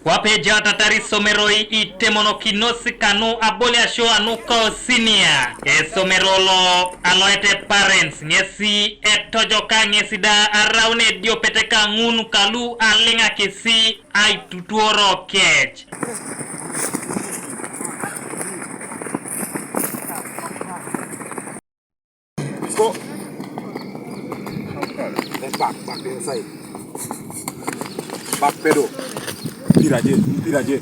Wapeja tatari someroi itemono kinosi Kanu Aboliasio anuko senior somerolo Aloet parents ngesi etojoka ngesi da araune dio peteka ngunu kalu alenga kesi ai tutuoro kech go back inside back pedal tiraje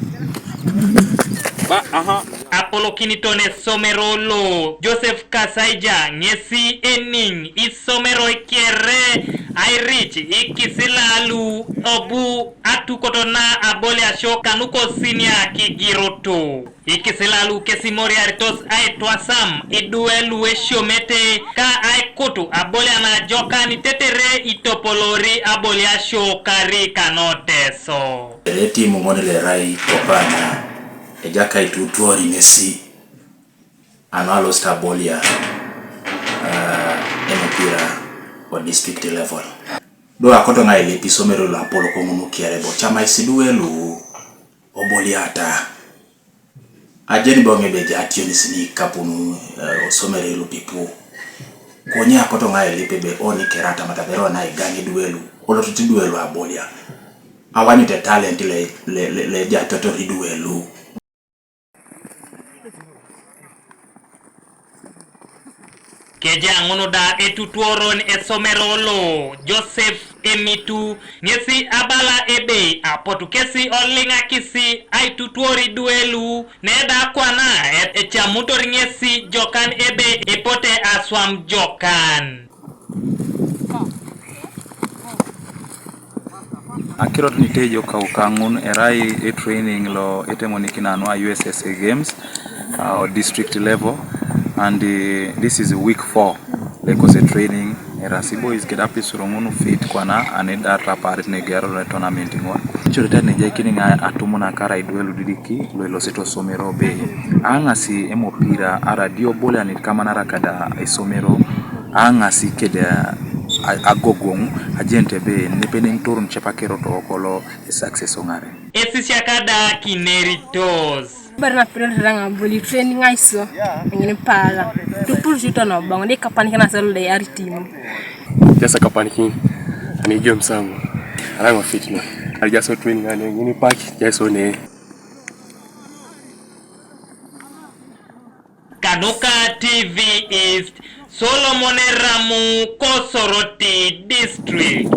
Apollo kinitone somerolo Joseph Kasaija ngesi ening isomero ikere airich ikisilalu obu atukotona Aboliasio kanuko senior kigiroto ikisilalu kesimori aritos aitwasam iduelu eshomete ka aikotu Aboliana jokani tetere itopolori Aboliasio kari kanoteso Eleti mungone rai kopana ejaka itutuori nesi analo stabolia emopira o district level do akoto ngai lepi somero la Apollo kongumu kiarebo chama isiduelu oboliata ajeni bonge beja ationi sini kapunu somero lo pipu konya akoto ngai lepi be oni kerata matabero na igangi duelu olotuti duelu Abolia awani te talent le jatoto riduelu Keja ngono da etutuoron esomerolo Joseph emitu ngesi abala ebe apotu kesi olinga kisi ai tutuori duelu neda kwana echamutori ngesi jokan ebe epote aswam jokan Akirot nitejo kaukangun erai training lo etemonikinano USSA games district level and this is week 4 because a training erasibo is get up surongunu fit kwana aneda raparit ne gero le tournament ngwa choreta ne jekini nga atumuna kara idwelu didiki lo seto somero be angasi emopira aradio bola ni kama narakada isomero angasi keda agogong agente be nepenen turun chepakero to okolo success ngare esisiakada kineritos barna pren ranga boli training aiso ngene pala tu pursuit no bango de Ekapanakin na selo de aritim just Ekapanakin ani game sangu aranga fitna ali just training ani ngini pack just one Kanuka TV East Solomon Ramu Kosoroti District